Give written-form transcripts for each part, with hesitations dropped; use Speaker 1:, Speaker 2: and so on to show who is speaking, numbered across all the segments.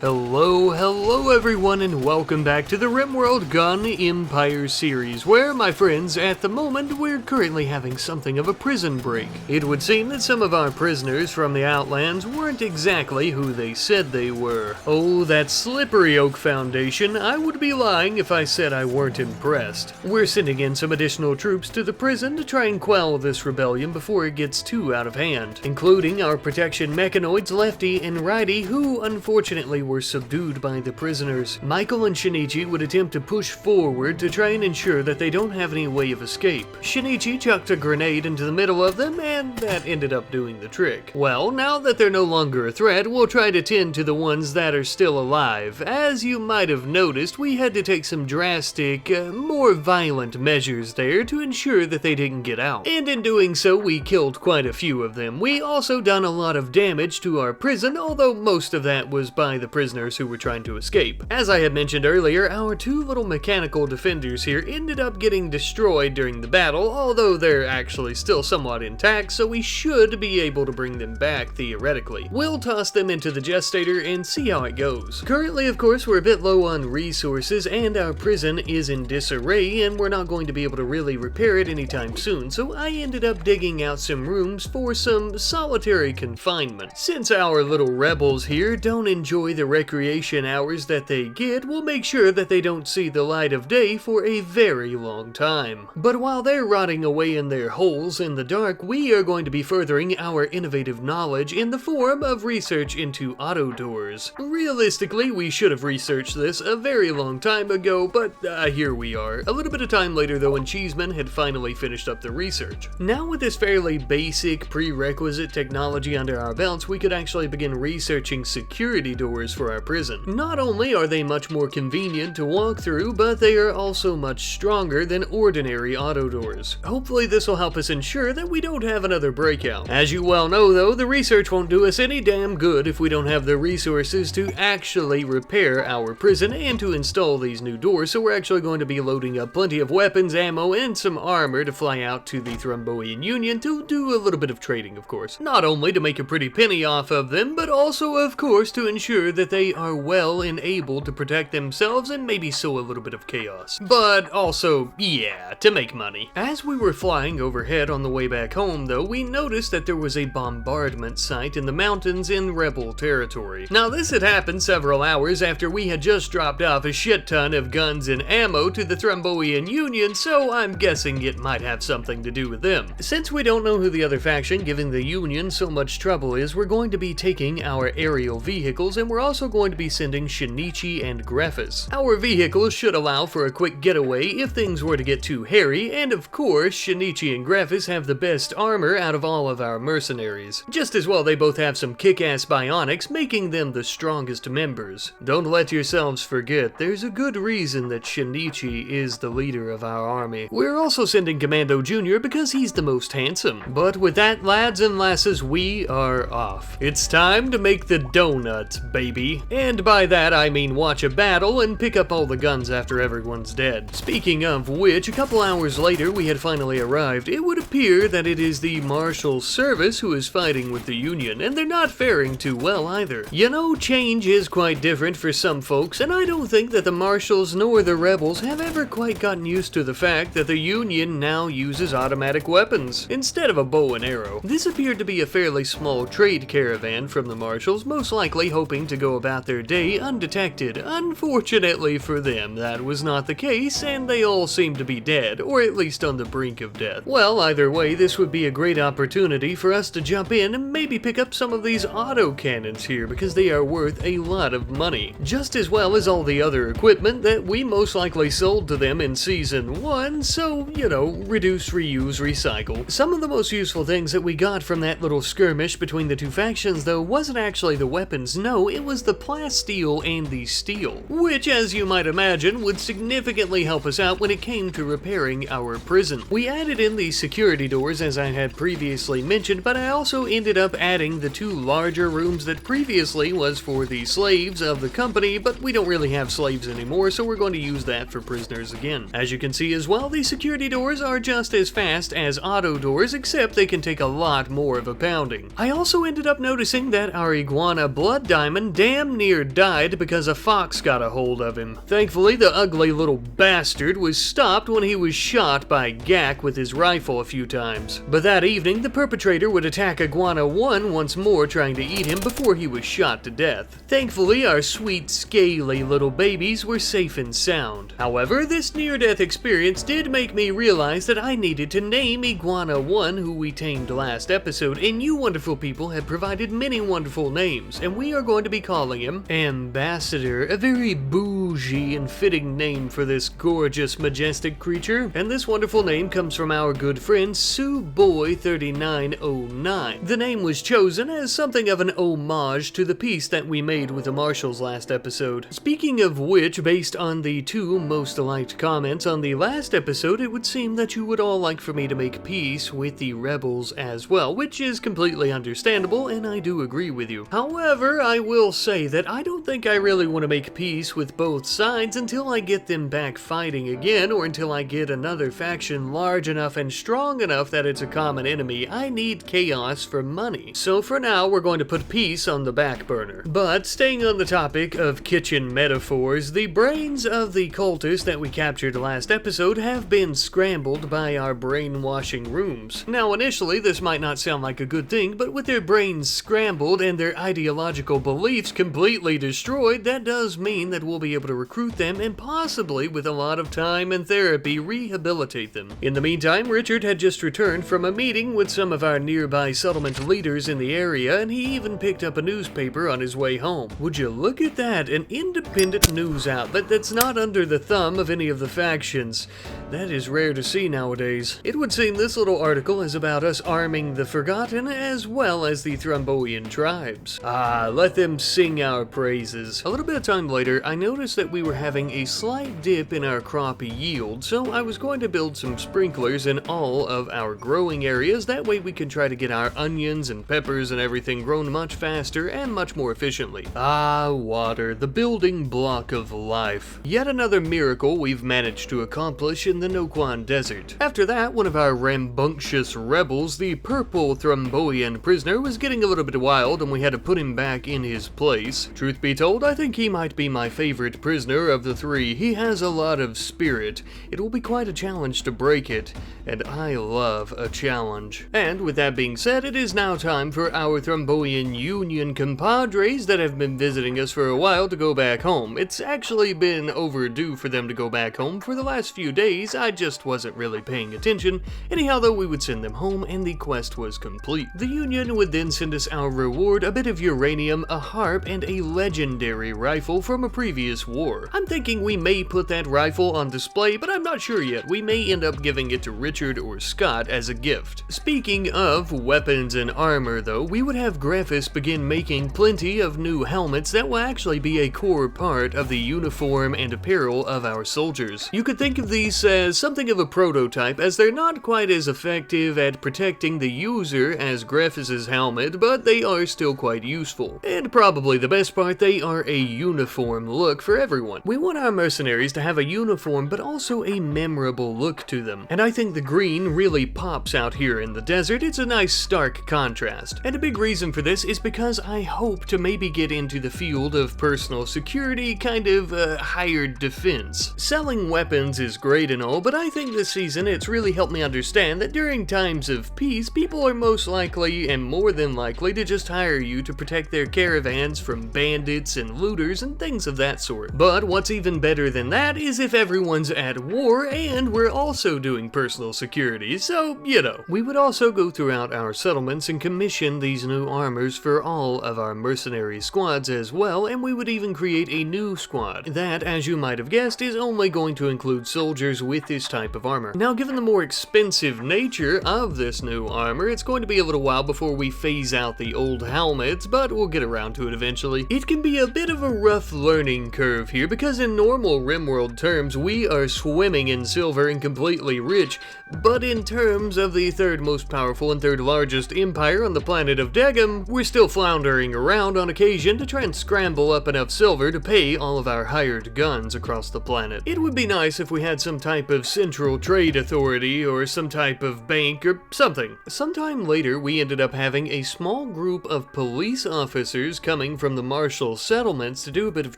Speaker 1: Hello everyone, and welcome back to the RimWorld Gun Empire series, where, my friends, at the moment, we're currently having something of a prison break. It would seem that some of our prisoners from the Outlands weren't exactly who they said they were. Oh, that slippery Oak Foundation, I would be lying if I said I weren't impressed. We're sending in some additional troops to the prison to try and quell this rebellion before it gets too out of hand, including our protection mechanoids Lefty and Righty, who unfortunately were subdued by the prisoners. Michael and Shinichi would attempt to push forward to try and ensure that they don't have any way of escape. Shinichi chucked a grenade into the middle of them, and that ended up doing the trick. Well, now that they're no longer a threat, we'll try to tend to the ones that are still alive. As you might have noticed, we had to take some drastic, more violent measures there to ensure that they didn't get out. And in doing so, we killed quite a few of them. We also done a lot of damage to our prison, although most of that was by the prisoners who were trying to escape. As I had mentioned earlier, our two little mechanical defenders here ended up getting destroyed during the battle, although they're actually still somewhat intact, so we should be able to bring them back theoretically. We'll toss them into the gestator and see how it goes. Currently, of course, we're a bit low on resources, and our prison is in disarray, and we're not going to be able to really repair it anytime soon, so I ended up digging out some rooms for some solitary confinement. Since our little rebels here don't enjoy the recreation hours that they get, we'll make sure that they don't see the light of day for a very long time. But while they're rotting away in their holes in the dark, we are going to be furthering our innovative knowledge in the form of research into auto doors. Realistically, we should have researched this a very long time ago, but here we are. A little bit of time later though, and Cheeseman had finally finished up the research. Now with this fairly basic prerequisite technology under our belts, we could actually begin researching security doors for our prison. Not only are they much more convenient to walk through, but they are also much stronger than ordinary auto doors. Hopefully this will help us ensure that we don't have another breakout. As you well know though, the research won't do us any damn good if we don't have the resources to actually repair our prison and to install these new doors, so we're actually going to be loading up plenty of weapons, ammo, and some armor to fly out to the Thromboian Union to do a little bit of trading, of course. Not only to make a pretty penny off of them, but also, of course, to ensure that they are well and able to protect themselves and maybe sow a little bit of chaos. But also, yeah, to make money. As we were flying overhead on the way back home though, we noticed that there was a bombardment site in the mountains in rebel territory. Now this had happened several hours after we had just dropped off a shit ton of guns and ammo to the Thromboian Union, so I'm guessing it might have something to do with them. Since we don't know who the other faction giving the Union so much trouble is, we're going to be taking our aerial vehicles, and we're also going to be sending Shinichi and Greffus. Our vehicles should allow for a quick getaway if things were to get too hairy, and of course, Shinichi and Greffus have the best armor out of all of our mercenaries. Just as well, they both have some kick-ass bionics, making them the strongest members. Don't let yourselves forget, there's a good reason that Shinichi is the leader of our army. We're also sending Commando Jr. because he's the most handsome. But with that, lads and lasses, we are off. It's time to make the donuts, baby. And by that, I mean watch a battle and pick up all the guns after everyone's dead. Speaking of which, a couple hours later, we had finally arrived. It would appear that it is the Marshal Service who is fighting with the Union, and they're not faring too well either. You know, change is quite different for some folks, and I don't think that the Marshals nor the Rebels have ever quite gotten used to the fact that the Union now uses automatic weapons instead of a bow and arrow. This appeared to be a fairly small trade caravan from the Marshals, most likely hoping to go about their day undetected. Unfortunately for them, that was not the case, and they all seem to be dead, or at least on the brink of death. Well, either way, this would be a great opportunity for us to jump in and maybe pick up some of these auto cannons here, because they are worth a lot of money. Just as well as all the other equipment that we most likely sold to them in Season 1, so, you know, reduce, reuse, recycle. Some of the most useful things that we got from that little skirmish between the two factions, though, wasn't actually the weapons, no, it was the plasteel and the steel, which, as you might imagine, would significantly help us out when it came to repairing our prison. We added in the security doors, as I had previously mentioned, but I also ended up adding the two larger rooms that previously was for the slaves of the company, but we don't really have slaves anymore, so we're going to use that for prisoners again. As you can see as well, the security doors are just as fast as auto doors, except they can take a lot more of a pounding. I also ended up noticing that our Iguana Blood Diamond damn near died because a fox got a hold of him. Thankfully, the ugly little bastard was stopped when he was shot by Gak with his rifle a few times. But that evening, the perpetrator would attack Iguana 1 once more, trying to eat him before he was shot to death. Thankfully, our sweet, scaly little babies were safe and sound. However, this near-death experience did make me realize that I needed to name Iguana 1, who we tamed last episode, and you wonderful people have provided many wonderful names, and we are going to be calling him Ambassador, a very bougie and fitting name for this gorgeous, majestic creature. And this wonderful name comes from our good friend SueBoy3909. The name was chosen as something of an homage to the piece that we made with the Marshals last episode. Speaking of which, based on the 2 most liked comments on the last episode, it would seem that you would all like for me to make peace with the rebels as well, which is completely understandable, and I do agree with you. However, I will say that I don't think I really want to make peace with both sides until I get them back fighting again, or until I get another faction large enough and strong enough that it's a common enemy. I need chaos for money. So for now, we're going to put peace on the back burner. But staying on the topic of kitchen metaphors, the brains of the cultists that we captured last episode have been scrambled by our brainwashing rooms. Now initially this might not sound like a good thing, but with their brains scrambled and their ideological beliefs completely destroyed, that does mean that we'll be able to recruit them and possibly, with a lot of time and therapy, rehabilitate them. In the meantime, Richard had just returned from a meeting with some of our nearby settlement leaders in the area, and he even picked up a newspaper on his way home. Would you look at that, an independent news outlet that's not under the thumb of any of the factions. That is rare to see nowadays. It would seem this little article is about us arming the Forgotten as well as the Thromboian tribes. Let them sing our praises. A little bit of time later, I noticed that we were having a slight dip in our crop yield, so I was going to build some sprinklers in all of our growing areas. That way we could try to get our onions and peppers and everything grown much faster and much more efficiently. Water, the building block of life. Yet another miracle we've managed to accomplish in the Noquan Desert. After that, one of our rambunctious rebels, the purple Thromboian prisoner, was getting a little bit wild and we had to put him back in his place. Truth be told, I think he might be my favorite prisoner of the 3. He has a lot of spirit. It will be quite a challenge to break it, and I love a challenge. And with that being said, it is now time for our Thromboian Union compadres that have been visiting us for a while to go back home. It's actually been overdue for them to go back home for the last few days. I just wasn't really paying attention. Anyhow, though, we would send them home and the quest was complete. The Union would then send us our reward, a bit of uranium, a harp, and a legendary rifle from a previous war. I'm thinking we may put that rifle on display, but I'm not sure yet. We may end up giving it to Richard or Scott as a gift. Speaking of weapons and armor, though, we would have Greffis begin making plenty of new helmets that will actually be a core part of the uniform and apparel of our soldiers. You could think of these as something of a prototype, as they're not quite as effective at protecting the user as Greffis' helmet, but they are still quite useful. And probably the best part, they are a uniform look for everyone. We want our mercenaries to have a uniform but also a memorable look to them. And I think the green really pops out here in the desert. It's a nice stark contrast. And a big reason for this is because I hope to maybe get into the field of personal security, kind of hired defense. Selling weapons is great and all, but I think this season it's really helped me understand that during times of peace, people are most likely and more than likely to just hire you to protect their caravans from bandits and looters and things of that sort. But what's even better than that is if everyone's at war and we're also doing personal security, so, you know. We would also go throughout our settlements and commission these new armors for all of our mercenary squads as well, and we would even create a new squad that, as you might have guessed, is only going to include soldiers with this type of armor. Now, given the more expensive nature of this new armor, it's going to be a little while before we phase out the old helmets, but we'll get around to it eventually. It can be a bit of a rough learning curve here, because in normal RimWorld terms, we are swimming in silver and completely rich, but in terms of the 3rd most powerful and 3rd largest empire on the planet of Degum, we're still floundering around on occasion to try and scramble up enough silver to pay all of our hired guns across the planet. It would be nice if we had some type of central trade authority or some type of bank or something. Sometime later, we ended up having a small group of police officers coming from the Marshall settlements to do a bit of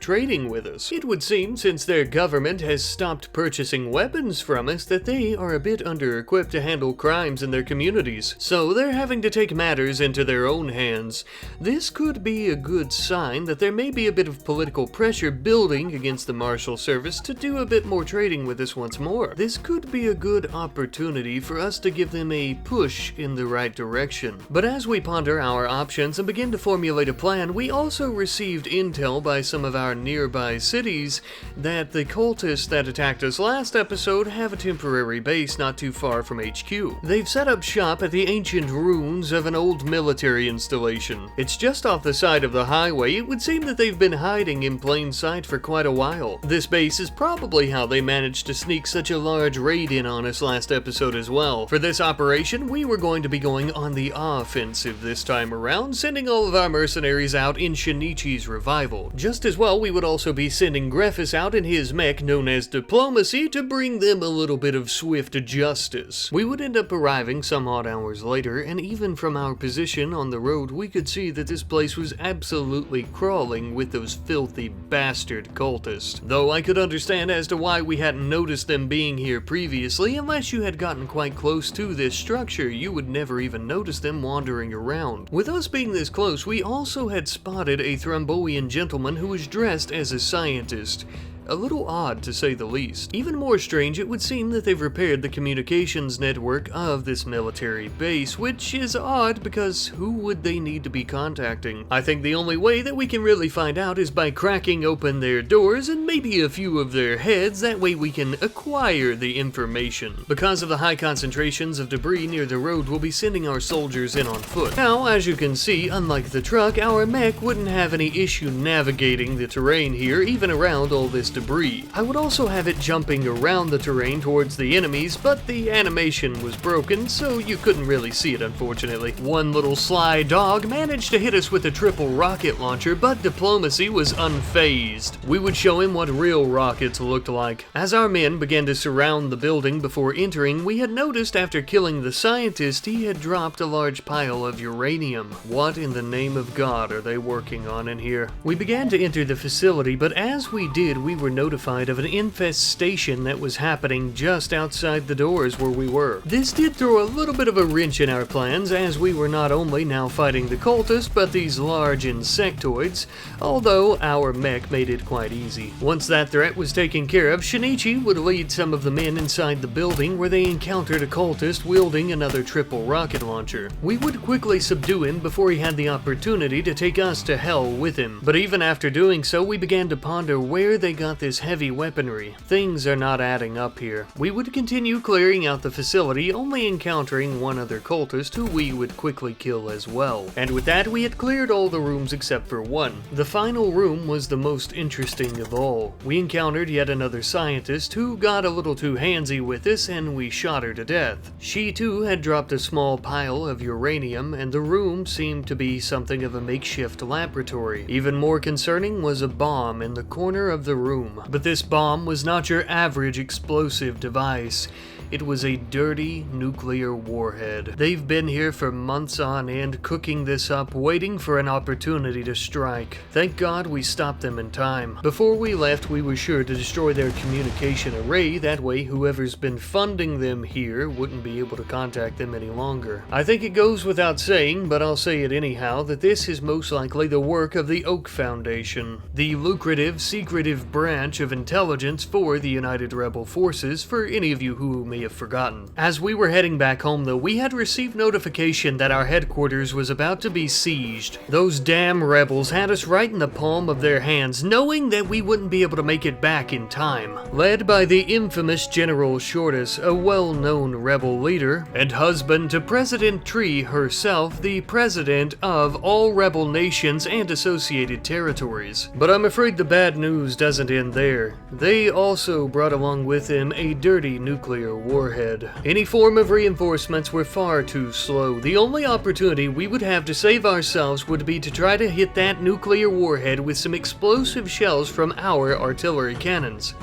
Speaker 1: trading with us. It would seem, since their government has stopped purchasing weapons from us, that they are a bit under-equipped to handle crimes in their communities, so they're having to take matters into their own hands. This could be a good sign that there may be a bit of political pressure building against the Marshall Service to do a bit more trading with us once more. This could be a good opportunity for us to give them a push in the right direction. But as we ponder our options and begin to formulate a plan, we also received intel by some of our nearby cities that the cultists that attacked us last episode have a temporary base not too far from HQ. They've set up shop at the ancient ruins of an old military installation. It's just off the side of the highway. It would seem that they've been hiding in plain sight for quite a while. This base is probably how they managed to sneak such a large raid in on us last episode as well. For this operation, we were going to be going on the offensive this time around, sending all of our mercenaries out in Shinichi's revival. Just as well, we would also be sending Greffus out in his mech known as Diplomacy to bring them a little bit of swift justice. We would end up arriving some odd hours later, and even from our position on the road, we could see that this place was absolutely crawling with those filthy bastard cultists. Though I could understand as to why we hadn't noticed them being here previously. Unless you had gotten quite close to this structure, you would never even notice them wandering around. With us being this close, we also had spotted a Thromboian gentleman who was dressed as a scientist. A little odd, to say the least. Even more strange, it would seem that they've repaired the communications network of this military base, which is odd because who would they need to be contacting? I think the only way that we can really find out is by cracking open their doors and maybe a few of their heads. That way we can acquire the information. Because of the high concentrations of debris near the road, we'll be sending our soldiers in on foot. Now, as you can see, unlike the truck, our mech wouldn't have any issue navigating the terrain here, even around all this debris. I would also have it jumping around the terrain towards the enemies, but the animation was broken, so you couldn't really see it, unfortunately. One little sly dog managed to hit us with a triple rocket launcher, but Diplomacy was unfazed. We would show him what real rockets looked like. As our men began to surround the building before entering, we had noticed after killing the scientist, he had dropped a large pile of uranium. What in the name of God are they working on in here? We began to enter the facility, but as we did, we were notified of an infestation that was happening just outside the doors where we were. This did throw a little bit of a wrench in our plans, as we were not only now fighting the cultists, but these large insectoids, although our mech made it quite easy. Once that threat was taken care of, Shinichi would lead some of the men inside the building where they encountered a cultist wielding another triple rocket launcher. We would quickly subdue him before he had the opportunity to take us to hell with him. But even after doing so, we began to ponder where they got this heavy weaponry. Things are not adding up here. We would continue clearing out the facility, only encountering one other cultist who we would quickly kill as well. And with that, we had cleared all the rooms except for one. The final room was the most interesting of all. We encountered yet another scientist who got a little too handsy with us, and we shot her to death. She too had dropped a small pile of uranium, and the room seemed to be something of a makeshift laboratory. Even more concerning was a bomb in the corner of the room. But this bomb was not your average explosive device. It was a dirty nuclear warhead. They've been here for months on end cooking this up, waiting for an opportunity to strike. Thank God we stopped them in time. Before we left, we were sure to destroy their communication array. That way, whoever's been funding them here wouldn't be able to contact them any longer. I think it goes without saying, but I'll say it anyhow, that this is most likely the work of the Oak Foundation, the lucrative, secretive branch of intelligence for the United Rebel Forces, for any of you who may have forgotten. As we were heading back home though, we had received notification that our headquarters was about to be sieged. Those damn rebels had us right in the palm of their hands, knowing that we wouldn't be able to make it back in time. Led by the infamous General Shortus, a well-known rebel leader, and husband to President Tree herself, the president of all rebel nations and associated territories. But I'm afraid the bad news doesn't end there. They also brought along with them a dirty nuclear warhead. Any form of reinforcements were far too slow. The only opportunity we would have to save ourselves would be to try to hit that nuclear warhead with some explosive shells from our artillery cannons.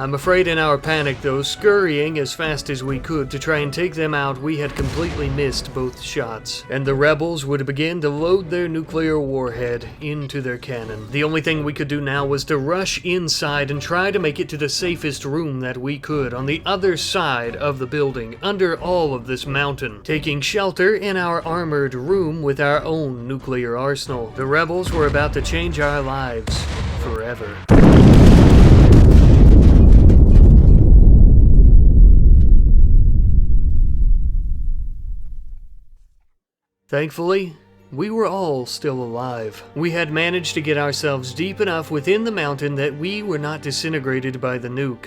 Speaker 1: I'm afraid in our panic though, scurrying as fast as we could to try and take them out, we had completely missed both shots, and the rebels would begin to load their nuclear warhead into their cannon. The only thing we could do now was to rush inside and try to make it to the safest room that we could on the other side of the building, under all of this mountain, taking shelter in our armored room with our own nuclear arsenal. The rebels were about to change our lives forever. Thankfully, we were all still alive. We had managed to get ourselves deep enough within the mountain that we were not disintegrated by the nuke.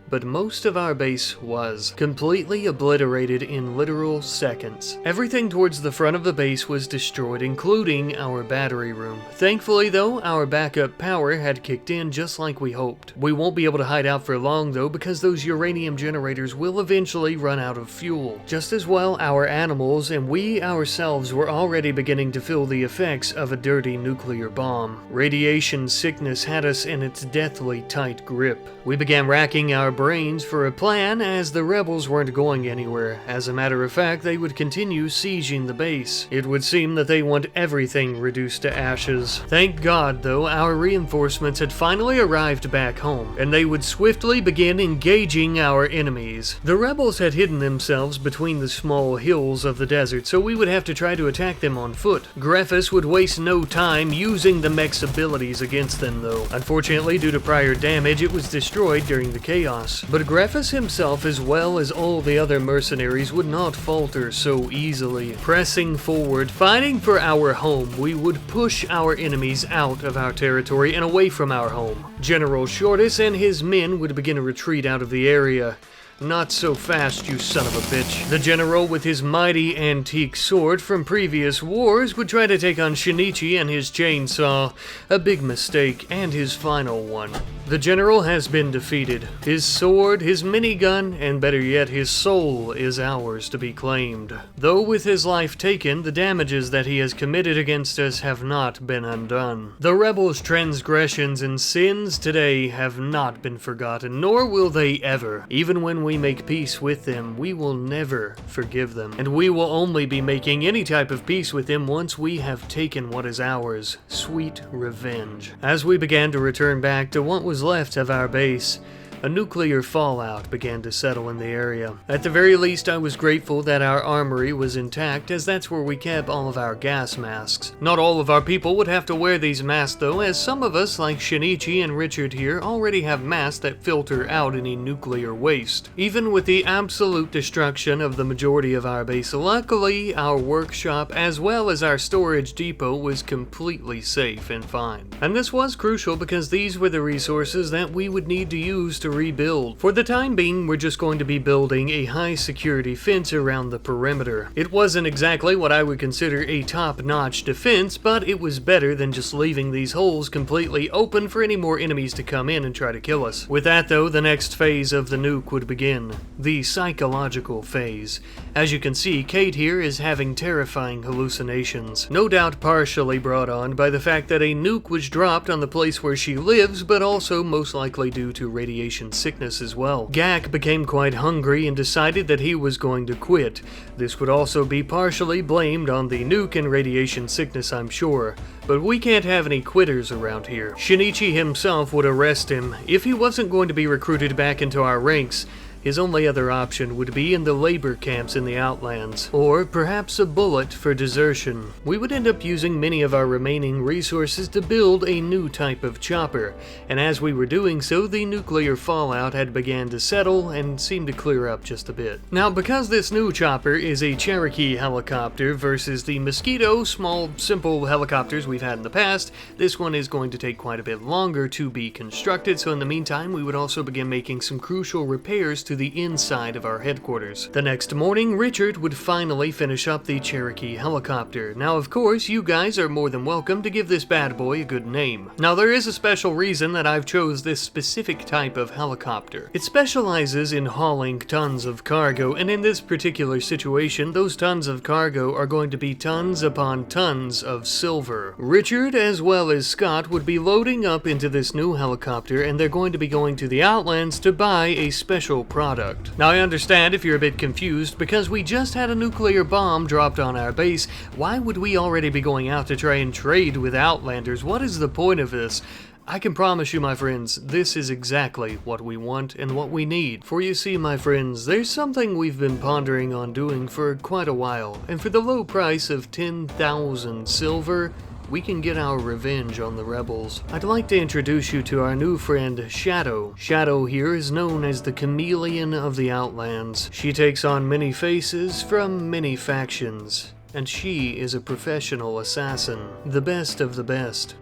Speaker 1: But most of our base was completely obliterated in literal seconds. Everything towards the front of the base was destroyed, including our battery room. Thankfully though, our backup power had kicked in just like we hoped. We won't be able to hide out for long though, because those uranium generators will eventually run out of fuel. Just as well, our animals and we ourselves were already beginning to feel the effects of a dirty nuclear bomb. Radiation sickness had us in its deathly tight grip. We began racking our brains for a plan, as the rebels weren't going anywhere. As a matter of fact, they would continue sieging the base. It would seem that they want everything reduced to ashes. Thank God, though, our reinforcements had finally arrived back home, and they would swiftly begin engaging our enemies. The rebels had hidden themselves between the small hills of the desert, so we would have to try to attack them on foot. Greffus would waste no time using the mech's abilities against them, though. Unfortunately, due to prior damage, it was destroyed during the chaos. But Greffus himself, as well as all the other mercenaries, would not falter so easily. Pressing forward, fighting for our home, we would push our enemies out of our territory and away from our home. General Shortus and his men would begin a retreat out of the area. Not so fast, you son of a bitch. The general, with his mighty antique sword from previous wars, would try to take on Shinichi and his chainsaw. A big mistake, and his final one. The general has been defeated. His sword, his minigun, and better yet, his soul is ours to be claimed. Though with his life taken, the damages that he has committed against us have not been undone. The rebels' transgressions and sins today have not been forgotten, nor will they ever. Even when we make peace with them, we will never forgive them, and we will only be making any type of peace with them once we have taken what is ours, sweet revenge. As we began to return back to what was left of our base, a nuclear fallout began to settle in the area. At the very least, I was grateful that our armory was intact, as that's where we kept all of our gas masks. Not all of our people would have to wear these masks though, as some of us, like Shinichi and Richard here, already have masks that filter out any nuclear waste. Even with the absolute destruction of the majority of our base, luckily our workshop as well as our storage depot was completely safe and fine. And this was crucial because these were the resources that we would need to use to rebuild. For the time being, we're just going to be building a high security fence around the perimeter. It wasn't exactly what I would consider a top-notch defense, but it was better than just leaving these holes completely open for any more enemies to come in and try to kill us. With that though, the next phase of the nuke would begin. The psychological phase. As you can see, Kate here is having terrifying hallucinations. No doubt partially brought on by the fact that a nuke was dropped on the place where she lives, but also most likely due to radiation sickness as well. Gak became quite hungry and decided that he was going to quit. This would also be partially blamed on the nuke and radiation sickness, I'm sure. But we can't have any quitters around here. Shinichi himself would arrest him. If he wasn't going to be recruited back into our ranks, his only other option would be in the labor camps in the Outlands, or perhaps a bullet for desertion. We would end up using many of our remaining resources to build a new type of chopper, and as we were doing so, the nuclear fallout had began to settle and seemed to clear up just a bit. Now, because this new chopper is a Cherokee helicopter versus the Mosquito, small, simple helicopters we've had in the past, this one is going to take quite a bit longer to be constructed, so in the meantime, we would also begin making some crucial repairs to to the inside of our headquarters. The next morning, Richard would finally finish up the Cherokee helicopter. Now, of course, you guys are more than welcome to give this bad boy a good name. Now, there is a special reason that I've chose this specific type of helicopter. It specializes in hauling tons of cargo, and in this particular situation, those tons of cargo are going to be tons upon tons of silver. Richard, as well as Scott, would be loading up into this new helicopter, and they're going to be going to the Outlands to buy a special product. Now, I understand if you're a bit confused, because we just had a nuclear bomb dropped on our base. Why would we already be going out to try and trade with Outlanders? What is the point of this? I can promise you, my friends, this is exactly what we want and what we need. For you see, my friends, there's something we've been pondering on doing for quite a while, and for the low price of 10,000 silver, we can get our revenge on the rebels. I'd like to introduce you to our new friend, Shadow. Shadow here is known as the chameleon of the Outlands. She takes on many faces from many factions, and she is a professional assassin, the best of the best.